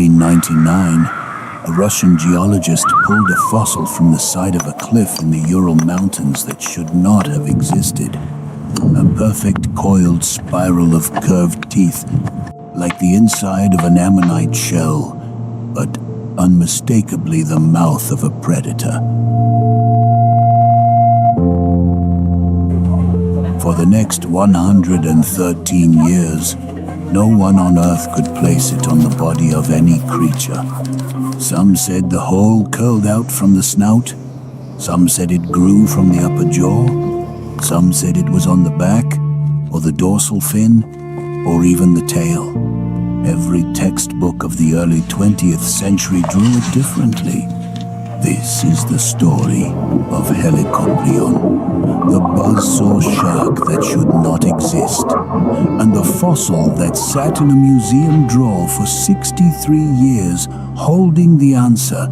1999, a Russian geologist pulled a fossil from the side of a cliff in the Ural Mountains that should not have existed. A perfect coiled spiral of curved teeth, like the inside of an ammonite shell, but unmistakably the mouth of a predator. For the next 113 years, no one on Earth could place it on the body of any creature. Some said the hole curled out from the snout, some said it grew from the upper jaw, some said it was on the back, or the dorsal fin, or even the tail. Every textbook of the early 20th century drew it differently. This is the story of Helicoprion, the buzzsaw shark that should not exist, and the fossil that sat in a museum drawer for 63 years holding the answer.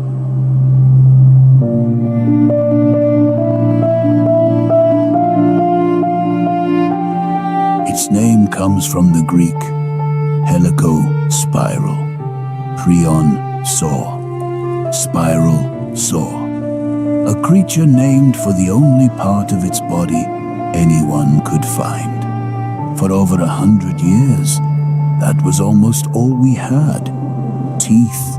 Its name comes from the Greek helico, spiral, prion, saw, spiral, saw. A creature named for the only part of its body anyone could find. For over 100 years, that was almost all we had. Teeth.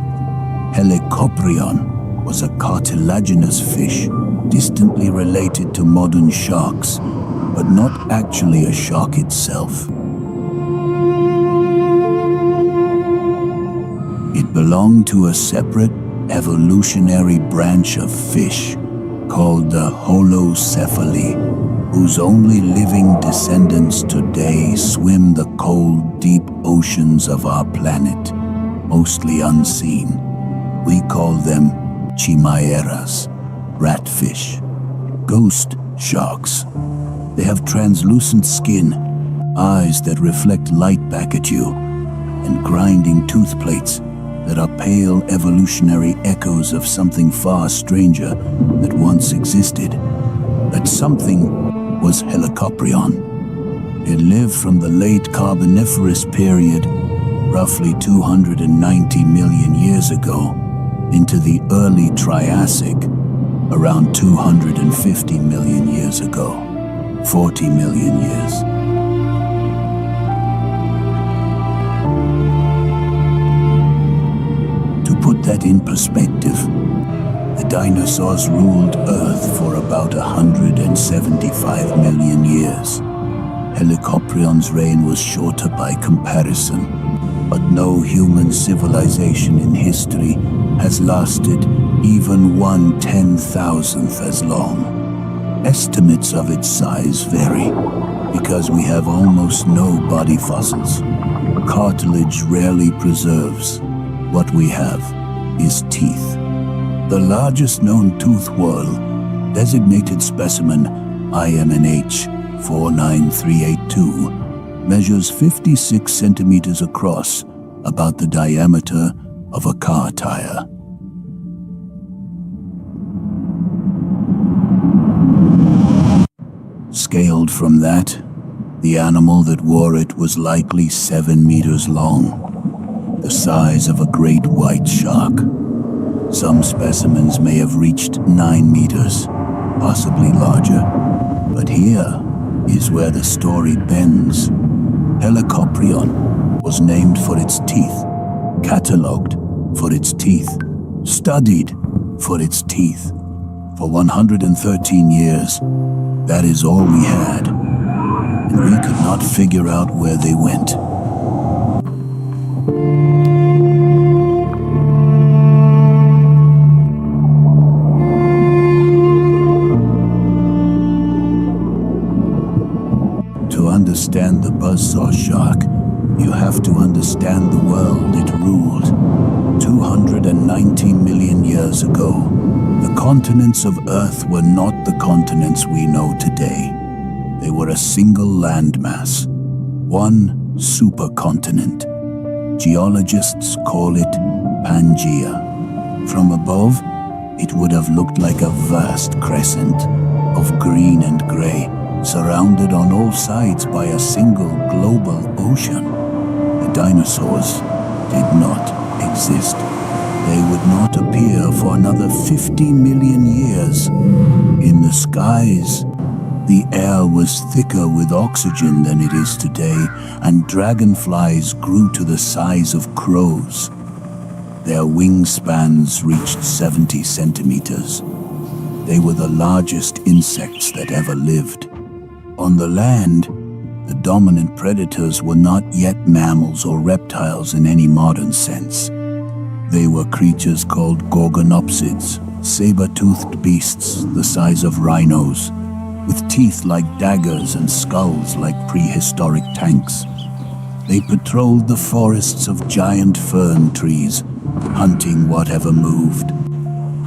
Helicoprion was a cartilaginous fish, distantly related to modern sharks, but not actually a shark itself. It belonged to a separate evolutionary branch of fish called the Holocephali, whose only living descendants today swim the cold, deep oceans of our planet, mostly unseen. We call them chimeras, ratfish, ghost sharks. They have translucent skin, eyes that reflect light back at you, and grinding tooth plates that are pale evolutionary echoes of something far stranger that once existed. That something was Helicoprion. It lived from the late Carboniferous period, roughly 290 million years ago, into the early Triassic, around 250 million years ago, 40 million years. To put that in perspective, the dinosaurs ruled Earth for about 175 million years. Helicoprion's reign was shorter by comparison, but no human civilization in history has lasted even 1/10,000th as long. Estimates of its size vary, because we have almost no body fossils. Cartilage rarely preserves. What we have is teeth. The largest known tooth whorl, designated specimen IMNH 49382, measures 56 centimeters across, about the diameter of a car tire. Scaled from that, the animal that wore it was likely 7 meters long, the size of a great white shark. Some specimens may have reached 9 meters, possibly larger. But here is where the story bends. Helicoprion was named for its teeth, catalogued for its teeth, studied for its teeth. For 113 years, that is all we had, and we could not figure out where they went. To understand the buzzsaw shark, you have to understand the world it ruled. 290 million years ago, the continents of Earth were not the continents we know today. They were a single landmass, one supercontinent. Geologists call it Pangaea. From above, it would have looked like a vast crescent of green and gray, surrounded on all sides by a single global ocean. The dinosaurs did not exist, they would not appear for another 50 million years. In the skies, the air was thicker with oxygen than it is today, and dragonflies grew to the size of crows. Their wingspans reached 70 centimeters. They were the largest insects that ever lived. On the land, the dominant predators were not yet mammals or reptiles in any modern sense. They were creatures called gorgonopsids, saber-toothed beasts the size of rhinos, with teeth like daggers and skulls like prehistoric tanks. They patrolled the forests of giant fern trees, hunting whatever moved.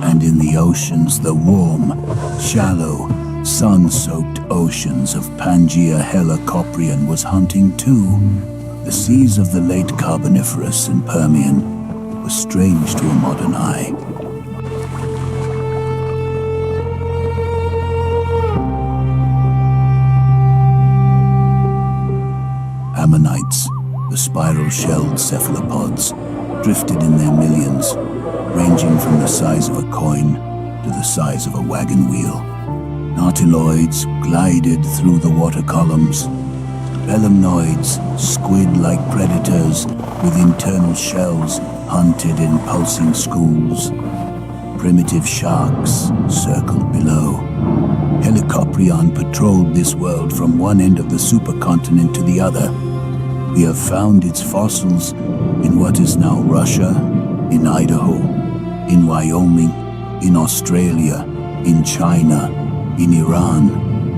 And in the oceans, the warm, shallow, sun-soaked oceans of Pangaea Helicoprion was hunting too. The seas of the late Carboniferous and Permian were strange to a modern eye. Ammonites, the spiral-shelled cephalopods, drifted in their millions, ranging from the size of a coin to the size of a wagon wheel. Nautiloids glided through the water columns. Belemnoids, squid-like predators with internal shells, hunted in pulsing schools. Primitive sharks circled below. Helicoprion patrolled this world from one end of the supercontinent to the other. We have found its fossils in what is now Russia, in Idaho, in Wyoming, in Australia, in China, in Iran,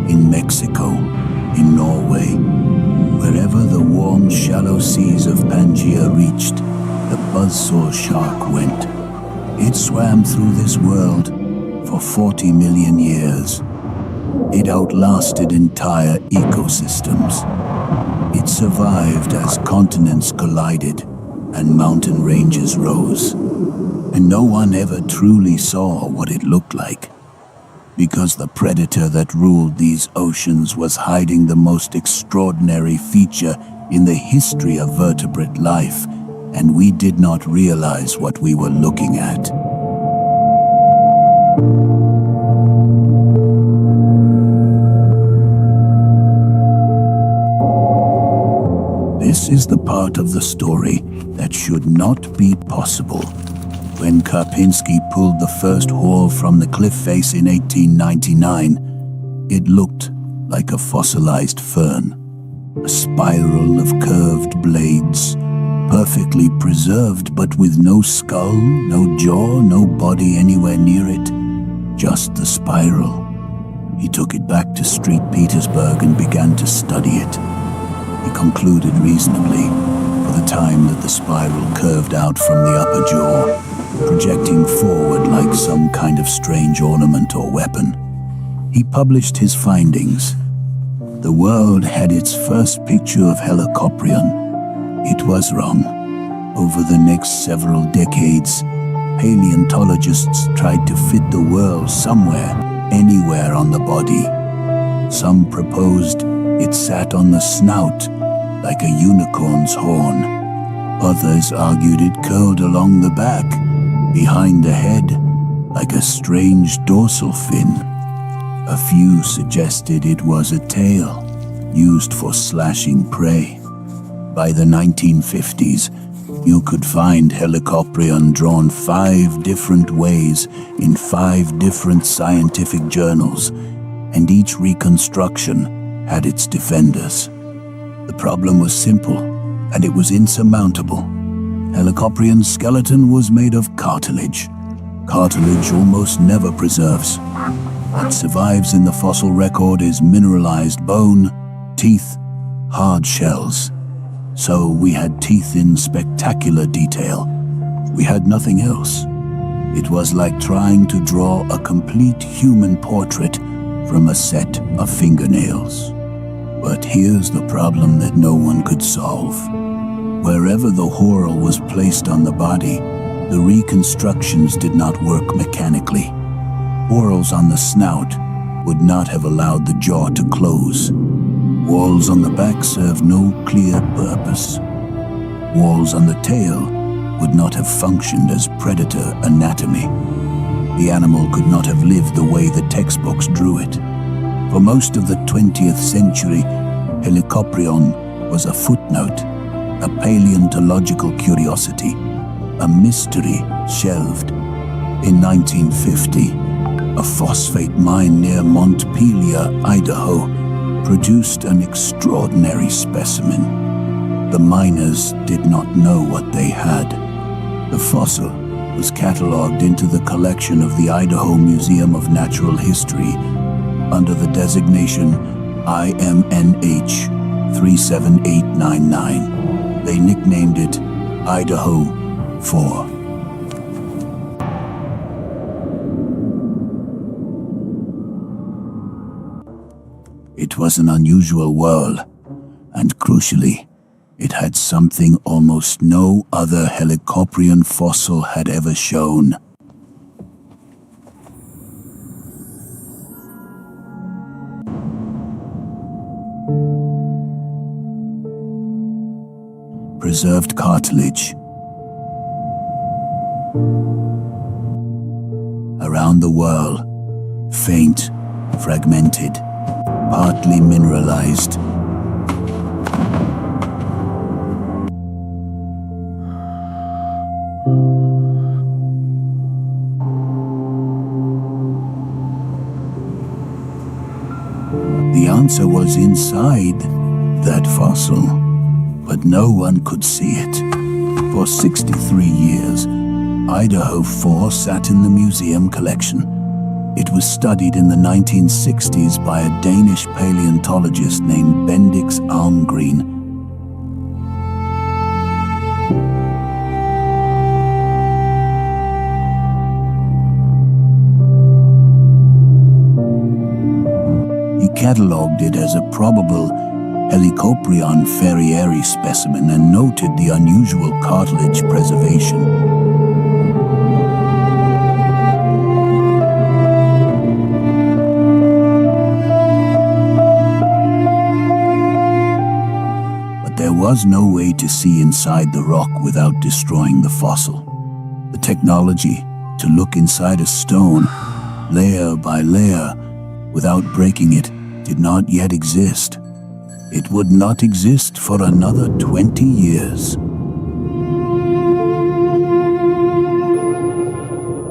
in Mexico, in Norway. Wherever the warm, shallow seas of Pangaea reached, the buzzsaw shark went. It swam through this world for 40 million years. It outlasted entire ecosystems. It survived as continents collided and mountain ranges rose. And no one ever truly saw what it looked like, because the predator that ruled these oceans was hiding the most extraordinary feature in the history of vertebrate life, and we did not realize what we were looking at. This is the part of the story that should not be possible. When Karpinski pulled the first haul from the cliff face in 1899, it looked like a fossilized fern, a spiral of curved blades, perfectly preserved but with no skull, no jaw, no body anywhere near it, just the spiral. He took it back to St. Petersburg and began to study it. He concluded reasonably, for the time, that the spiral curved out from the upper jaw, projecting forward like some kind of strange ornament or weapon. He published his findings. The world had its first picture of Helicoprion. It was wrong. Over the next several decades, paleontologists tried to fit the world somewhere, anywhere on the body. Some proposed it sat on the snout, like a unicorn's horn. Others argued it curled along the back, behind the head, like a strange dorsal fin. A few suggested it was a tail, used for slashing prey. By the 1950s, you could find Helicoprion drawn 5 different ways in 5 different scientific journals, and each reconstruction had its defenders. The problem was simple, and it was insurmountable. Helicoprion's skeleton was made of cartilage. Cartilage almost never preserves. What survives in the fossil record is mineralized bone, teeth, hard shells. So we had teeth in spectacular detail. We had nothing else. It was like trying to draw a complete human portrait from a set of fingernails. But here's the problem that no one could solve. Wherever the whorl was placed on the body, the reconstructions did not work mechanically. Whorls on the snout would not have allowed the jaw to close. Walls on the back served no clear purpose. Walls on the tail would not have functioned as predator anatomy. The animal could not have lived the way the textbooks drew it. For most of the 20th century, Helicoprion was a footnote, a paleontological curiosity, a mystery shelved. In 1950, a phosphate mine near Montpelier, Idaho, produced an extraordinary specimen. The miners did not know what they had. The fossil was catalogued into the collection of the Idaho Museum of Natural History under the designation IMNH 37899. They nicknamed it Idaho 4. It was an unusual whirl, and crucially, it had something almost no other Helicoprion fossil had ever shown. Preserved cartilage. Around the whirl, faint, fragmented, partly mineralized. The answer was inside that fossil, but no one could see it. For 63 years, Idaho 4 sat in the museum collection. It was studied in the 1960s by a Danish paleontologist named Bendix Almgreen. He catalogued it as a probable Helicoprion ferrieri specimen and noted the unusual cartilage preservation. There was no way to see inside the rock without destroying the fossil. The technology to look inside a stone, layer by layer, without breaking it, did not yet exist. It would not exist for another 20 years.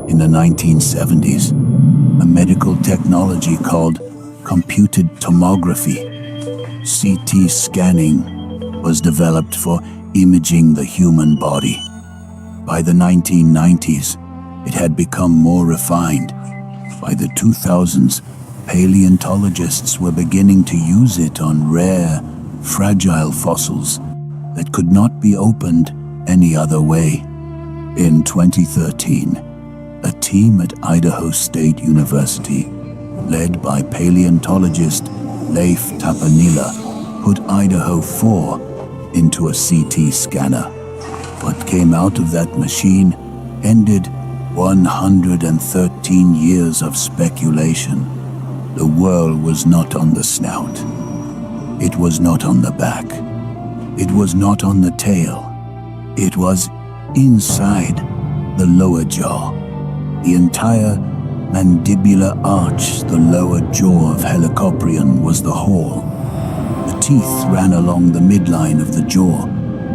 In the 1970s, a medical technology called computed tomography, CT scanning, was developed for imaging the human body. By the 1990s, it had become more refined. By the 2000s, paleontologists were beginning to use it on rare, fragile fossils that could not be opened any other way. In 2013, a team at Idaho State University, led by paleontologist Leif Tapanila, put Idaho 4 into a CT scanner. What came out of that machine ended 113 years of speculation. The whirl was not on the snout. It was not on the back. It was not on the tail. It was inside the lower jaw. The entire mandibular arch, the lower jaw of Helicoprion, was the hall. The teeth ran along the midline of the jaw,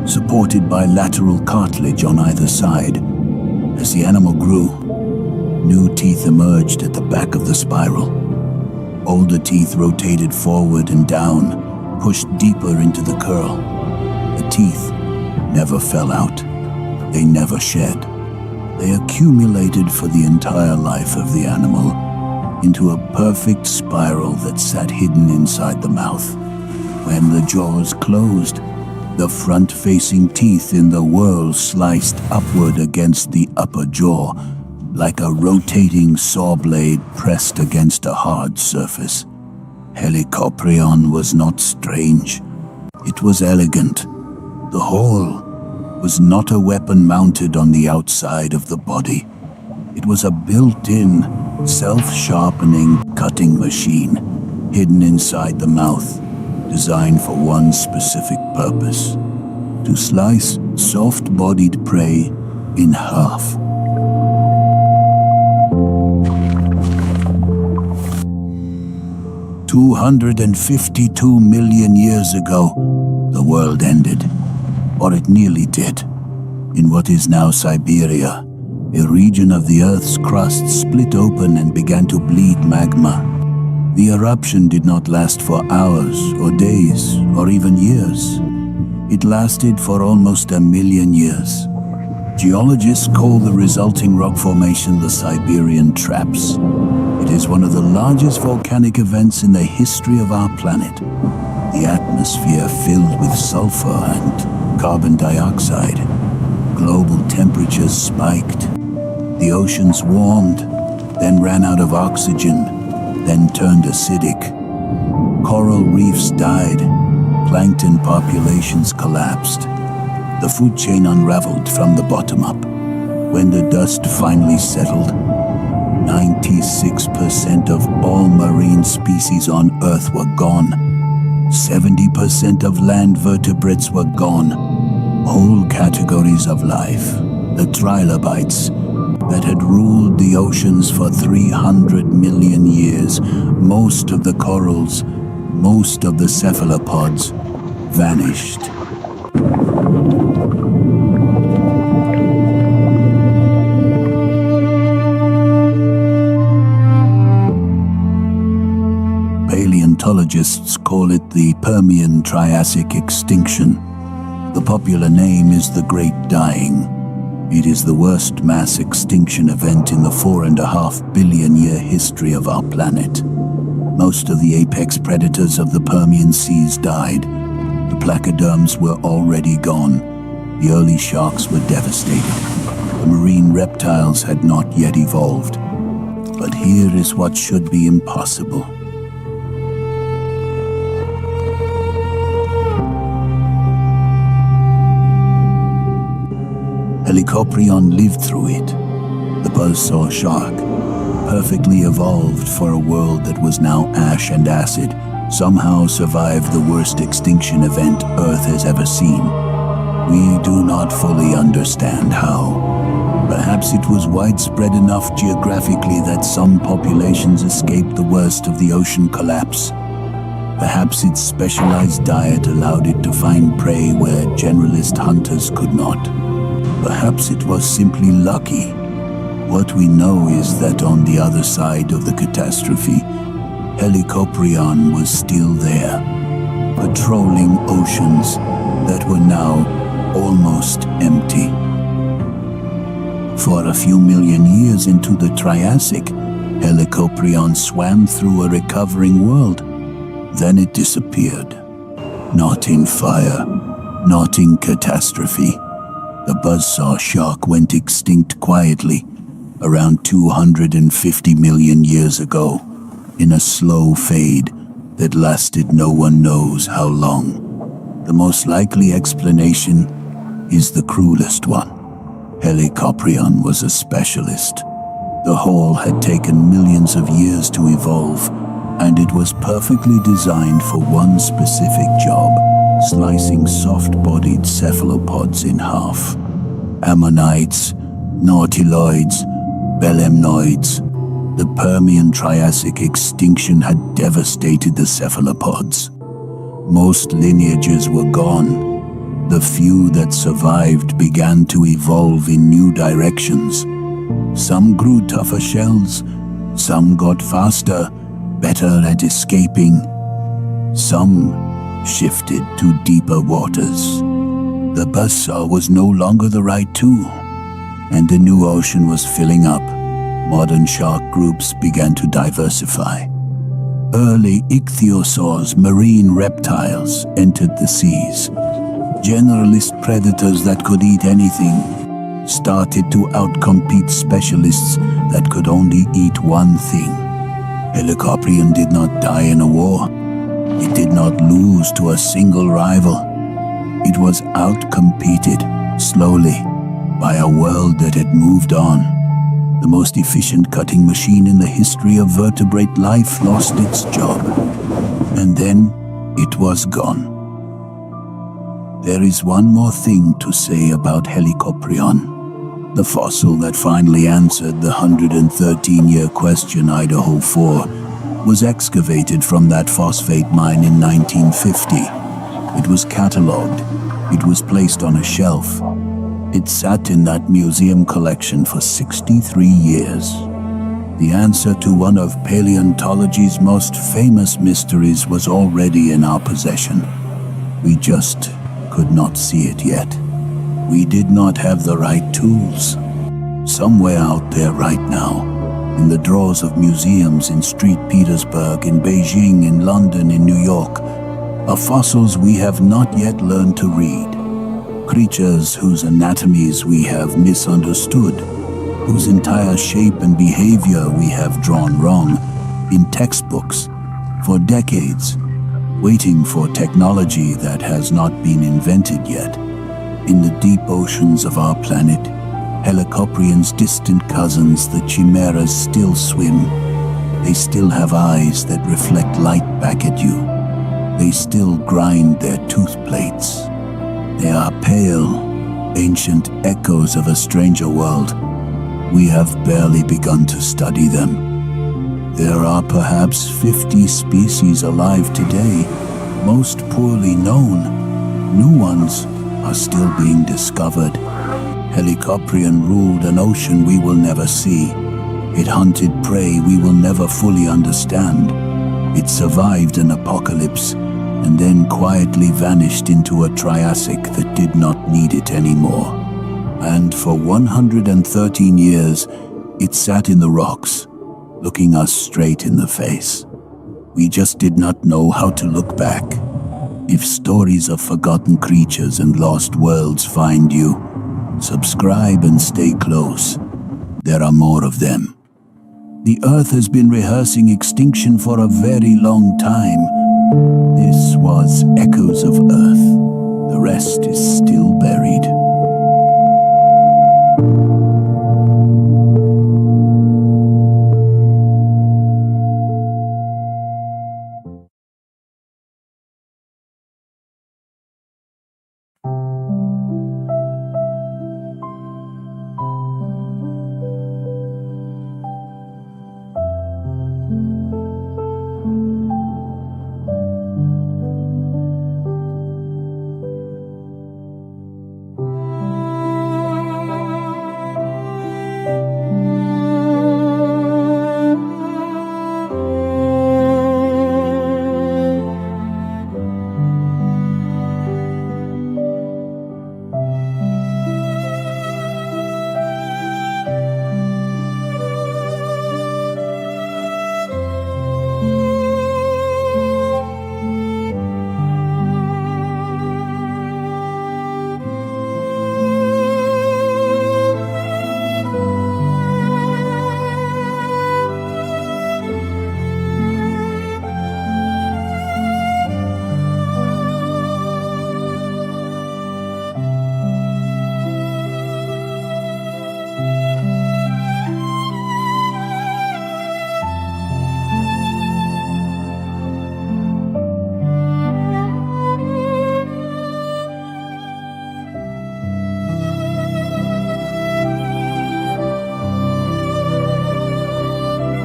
supported by lateral cartilage on either side. As the animal grew, new teeth emerged at the back of the spiral. Older teeth rotated forward and down, pushed deeper into the curl. The teeth never fell out. They never shed. They accumulated for the entire life of the animal into a perfect spiral that sat hidden inside the mouth. When the jaws closed, the front-facing teeth in the whirl sliced upward against the upper jaw, like a rotating saw blade pressed against a hard surface. Helicoprion was not strange. It was elegant. The whole was not a weapon mounted on the outside of the body. It was a built-in, self-sharpening cutting machine, hidden inside the mouth, designed for one specific purpose: to slice soft-bodied prey in half. $252 million years ago, the world ended, or it nearly did. In what is now Siberia, a region of the Earth's crust split open and began to bleed magma. The eruption did not last for hours or days or even years. It lasted for almost 1 million years. Geologists call the resulting rock formation the Siberian Traps. It is one of the largest volcanic events in the history of our planet. The atmosphere filled with sulfur and carbon dioxide. Global temperatures spiked. The oceans warmed, then ran out of oxygen, then turned acidic. Coral reefs died. Plankton populations collapsed. The food chain unraveled from the bottom up. When the dust finally settled, 96% of all marine species on Earth were gone. 70% of land vertebrates were gone. Whole categories of life, the trilobites, that had ruled the oceans for 300 million years, most of the corals, most of the cephalopods, vanished. Paleontologists call it the Permian-Triassic extinction. The popular name is the Great Dying. It is the worst mass extinction event in the 4.5 billion year history of our planet. Most of the apex predators of the Permian seas died. The placoderms were already gone. The early sharks were devastated. The marine reptiles had not yet evolved. But here is what should be impossible. Helicoprion lived through it. The buzzsaw shark, perfectly evolved for a world that was now ash and acid, somehow survived the worst extinction event Earth has ever seen. We do not fully understand how. Perhaps it was widespread enough geographically that some populations escaped the worst of the ocean collapse. Perhaps its specialized diet allowed it to find prey where generalist hunters could not. Perhaps it was simply lucky. What we know is that on the other side of the catastrophe, Helicoprion was still there, patrolling oceans that were now almost empty. For a few million years into the Triassic, Helicoprion swam through a recovering world. Then it disappeared. Not in fire, not in catastrophe. The buzzsaw shark went extinct quietly, around 250 million years ago, in a slow fade that lasted no one knows how long. The most likely explanation is the cruelest one. Helicoprion was a specialist. The whole had taken millions of years to evolve, and it was perfectly designed for one specific job: slicing soft-bodied cephalopods in half. Ammonites, nautiloids, belemnoids. The Permian-Triassic extinction had devastated the cephalopods. Most lineages were gone. The few that survived began to evolve in new directions. Some grew tougher shells, some got faster, better at escaping. Some shifted to deeper waters. The buzzsaw was no longer the right tool, and the new ocean was filling up. Modern shark groups began to diversify. Early ichthyosaurs, marine reptiles, entered the seas. Generalist predators that could eat anything started to outcompete specialists that could only eat one thing. Helicoprion did not die in a war. It did not lose to a single rival. It was outcompeted, slowly, by a world that had moved on. The most efficient cutting machine in the history of vertebrate life lost its job, and then it was gone. There is one more thing to say about Helicoprion. The fossil that finally answered the 113-year question Idaho 4 was excavated from that phosphate mine in 1950. It was catalogued. It was placed on a shelf. It sat in that museum collection for 63 years. The answer to one of paleontology's most famous mysteries was already in our possession. We just could not see it yet. We did not have the right tools. Somewhere out there right now, in the drawers of museums in St. Petersburg, in Beijing, in London, in New York, are fossils we have not yet learned to read. Creatures whose anatomies we have misunderstood, whose entire shape and behavior we have drawn wrong in textbooks for decades, waiting for technology that has not been invented yet. In the deep oceans of our planet, Helicoprion's distant cousins, the chimeras, still swim. They still have eyes that reflect light back at you. They still grind their tooth plates. They are pale, ancient echoes of a stranger world. We have barely begun to study them. There are perhaps 50 species alive today, most poorly known. New ones are still being discovered. Helicoprion ruled an ocean we will never see. It hunted prey we will never fully understand. It survived an apocalypse and then quietly vanished into a Triassic that did not need it anymore. And for 113 years, it sat in the rocks, looking us straight in the face. We just did not know how to look back. If stories of forgotten creatures and lost worlds find you, subscribe and stay close. There are more of them. The Earth has been rehearsing extinction for a very long time.